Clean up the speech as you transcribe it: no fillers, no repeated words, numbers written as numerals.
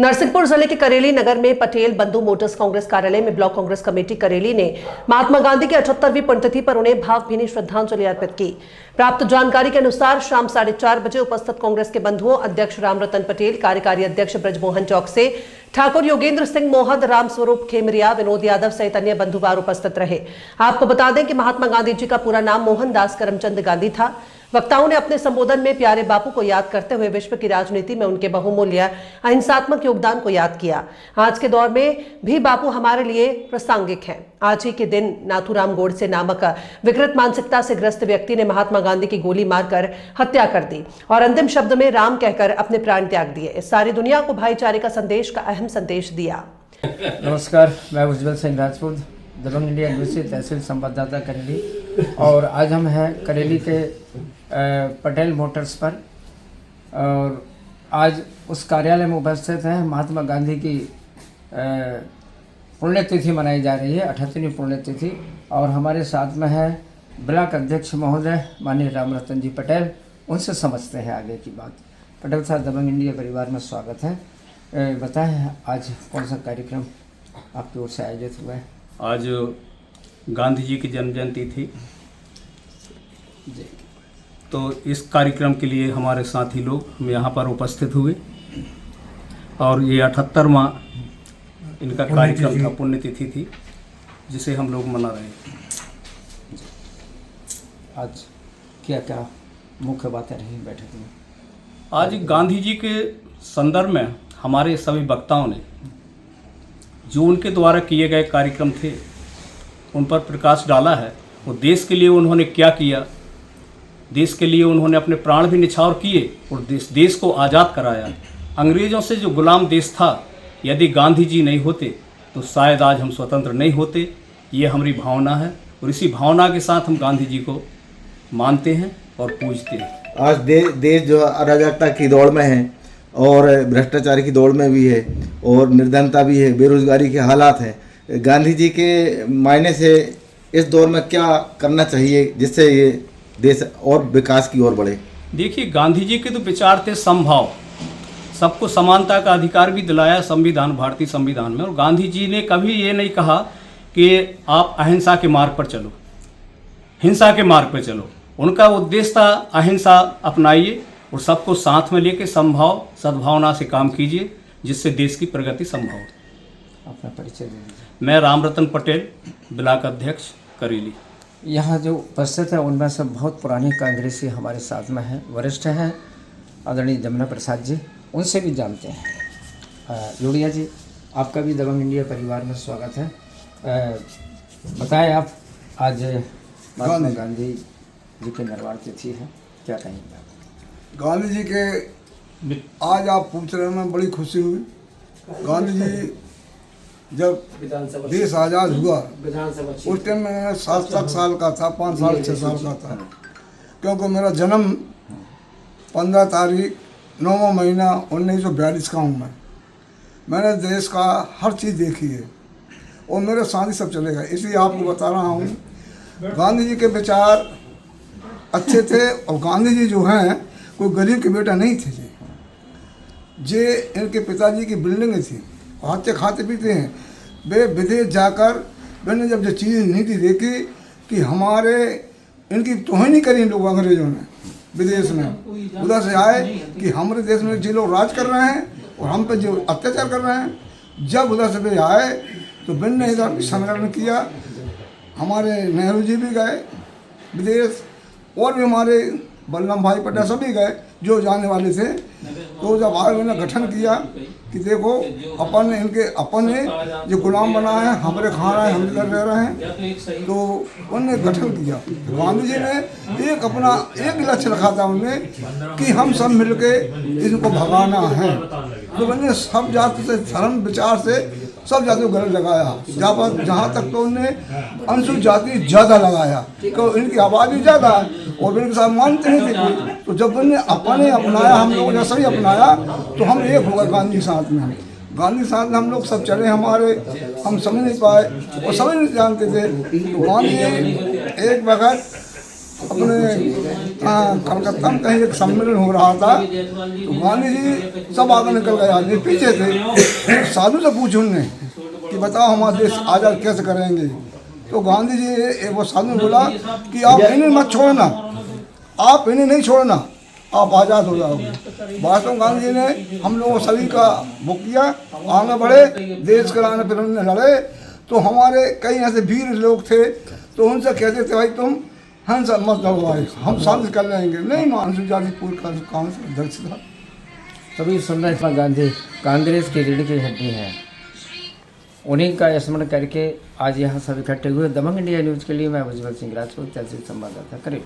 नरसिंहपुर जिले के करेली नगर में पटेल बंधु मोटर्स कांग्रेस कार्यालय में ब्लॉक कांग्रेस कमेटी करेली ने महात्मा गांधी की 78वीं पुण्यतिथि पर उन्हें भावभीनी श्रद्धांजलि अर्पित की। प्राप्त जानकारी के अनुसार शाम 4:30 बजे उपस्थित कांग्रेस के बंधुओं अध्यक्ष रामरतन पटेल, कार्यकारी अध्यक्ष ब्रजमोहन चौकसे, ठाकुर योगेंद्र सिंह मोहद, राम स्वरूप खेमरिया, विनोद यादव सहित अन्य बंधुवार उपस्थित रहे। आपको बता दें कि महात्मा गांधी जी का पूरा नाम मोहनदास करमचंद गांधी था। वक्ताओं ने अपने संबोधन में प्यारे बापू को याद करते हुए विश्व की राजनीति में उनके बहुमूल्य अहिंसात्मक योगदान को याद किया। आज के दौर में भी बापू हमारे लिए प्रासंगिक हैं। आज ही के दिन नाथूराम गोडसे नामक विकृत मानसिकता से ग्रस्त व्यक्ति ने महात्मा गांधी की गोली मारकर हत्या कर दी और अंतिम शब्द में राम कहकर अपने प्राण त्याग दिए। इस सारी दुनिया को भाईचारे का संदेश का अहम संदेश दिया। नमस्कार, मैं उज्जवल सिंह राजपूत, दबंग इंडिया यूनिवर्सिटी तहसील संवाददाता करेली। और आज हम हैं करेली के पटेल मोटर्स पर और आज उस कार्यालय में उपस्थित हैं। महात्मा गांधी की पुण्यतिथि मनाई जा रही है, 78वीं पुण्यतिथि। और हमारे साथ में है ब्लॉक अध्यक्ष महोदय माननीय रामरतन जी पटेल। उनसे समझते हैं आगे की बात। पटेल साहब, दबंग इंडिया परिवार में स्वागत है। बताएं आज कौन सा कार्यक्रम आपकी ओर से आयोजित हुआ है? आज गांधी जी की जन्म जयंती थी, तो इस कार्यक्रम के लिए हमारे साथी लोग हम यहाँ पर उपस्थित हुए और ये 78वां इनका कार्यक्रम था, पुण्यतिथि थी, जिसे हम लोग मना रहे हैं। आज क्या क्या मुख्य बातें रही बैठक में? आज गांधी जी के संदर्भ में हमारे सभी वक्ताओं ने जो उनके द्वारा किए गए कार्यक्रम थे उन पर प्रकाश डाला है। वो देश के लिए उन्होंने क्या किया, देश के लिए उन्होंने अपने प्राण भी निछावर किए और देश को आज़ाद कराया। अंग्रेज़ों से जो गुलाम देश था, यदि गांधी जी नहीं होते तो शायद आज हम स्वतंत्र नहीं होते। ये हमारी भावना है और इसी भावना के साथ हम गांधी जी को मानते हैं और पूजते हैं। आज देश जो अराजकता की दौड़ में है और भ्रष्टाचार की दौड़ में भी है और निर्धनता भी है, बेरोजगारी के हालात हैं। गांधी जी के मायने से इस दौर में क्या करना चाहिए जिससे ये देश और विकास की ओर बढ़े? देखिए, गांधी जी के तो विचार थे समभाव, सबको समानता का अधिकार भी दिलाया संविधान, भारतीय संविधान में। और गांधी जी ने कभी ये नहीं कहा कि आप अहिंसा के मार्ग पर चलो, हिंसा के मार्ग पर चलो। उनका उद्देश्य था अहिंसा अपनाइए और सबको साथ में लेके समभाव सद्भावना से काम कीजिए, जिससे देश की प्रगति संभव हो। अपना परिचय दे दीजिए। मैं रामरतन पटेल, ब्लॉक अध्यक्ष करेली। यहाँ जो उपस्थित है उनमें से बहुत पुराने कांग्रेसी हमारे साथ में हैं, वरिष्ठ हैं, आदरणीय जमुना प्रसाद जी, उनसे भी जानते हैं। जोड़िया जी, आपका भी दबंग इंडिया परिवार में स्वागत है। बताएं आप, आज महात्मा गांधी जी के निर्वाण तिथि है, क्या कहेंगे आप? गांधी जी के आज आप पूछ रहे हैं, बड़ी खुशी हुई। गांधी जी जब देश आज़ाद हुआ उस टाइम मैं 7 साल का था, 5 साल 6 साल का था, क्योंकि मेरा जन्म 15 तारीख 9वां महीना 1942 का हूँ। मैंने देश का हर चीज़ देखी है और मेरे साथ ही सब चलेगा, इसलिए आपको बता रहा हूँ। गांधी जी के विचार अच्छे थे और गांधी जी जो हैं कोई गरीब के बेटा नहीं थे जी। जे इनके पिताजी की बिल्डिंगें थी, अच्छे खाते पीते हैं। वे विदेश जाकर मैंने जब जो चीज़ नीति देखी कि हमारे इनकी तोहिनी करी इन लोग अंग्रेजों ने विदेश में, उधर से आए कि हमारे देश में जो लोग राज कर रहे हैं और हम पे जो अत्याचार कर रहे हैं। जब उधर से वे आए तो मैंने इधर भी संग्रहण किया। हमारे नेहरू जी भी गए विदेश और भी हमारे बल्लभ भाई पटेल सभी गए जो जाने वाले थे। तो जब आए उन्होंने गठन किया कि देखो अपन इनके अपने जो गुलाम बनाए हैं, हमारे खा रहे हैं, हम इधर रह रहे हैं। तो उन्होंने गठन किया। गांधी जी ने एक अपना एक लक्ष्य रखा था उनमें कि हम सब मिलके इनको भगाना है। तो मैंने सब जाति से, धर्म विचार से सब जाति को गलत लगाया। जहाँ तक तो उन्होंने अनुसूचित जाति ज़्यादा लगाया, तो इनकी आबादी ज़्यादा और इनके साथ मानते नहीं थे। तो जब उन्होंने अपने अपनाया, हम लोगों ने सभी अपनाया, तो हम एक हो गए गांधी साथ में। गांधी साथ में हम लोग सब चले, हमारे हम समझ नहीं पाए और सभी नहीं जानते थे। तो गांधी एक वक्त अपने कलकत्ता में कहीं एक सम्मेलन हो रहा था, तो गांधी जी सब आगे निकल गए, आदमी पीछे थे। साधु से पूछा उनने कि बताओ हमारा देश आज़ाद कैसे करेंगे। तो गांधी जी वो साधु ने बोला कि आप इन्हें मत छोड़ना, आप इन्हें नहीं छोड़ना, आप आज़ाद हो जाओगे। वास्तव गांधी जी ने हम लोगों सभी का वो किया, आगे बढ़े, देश के लाने फिर उन्होंने लड़े। तो हमारे कई ऐसे वीर लोग थे, तो उनसे कहते थे भाई तुम हंस मत लड़वाए, हम शांति कर लेंगे। नहीं मानसून जाति पूर्व का काम से अध्यक्ष था। तभी सुन रहे महात्मा गांधी कांग्रेस की रीढ़ की हड्डी है, उन्हीं का स्मरण करके आज यहाँ सब इकट्ठे हुए। दबंग इंडिया न्यूज़ के लिए मैं उज्जवल सिंह राजपूत, तहसील संवाददाता करेली।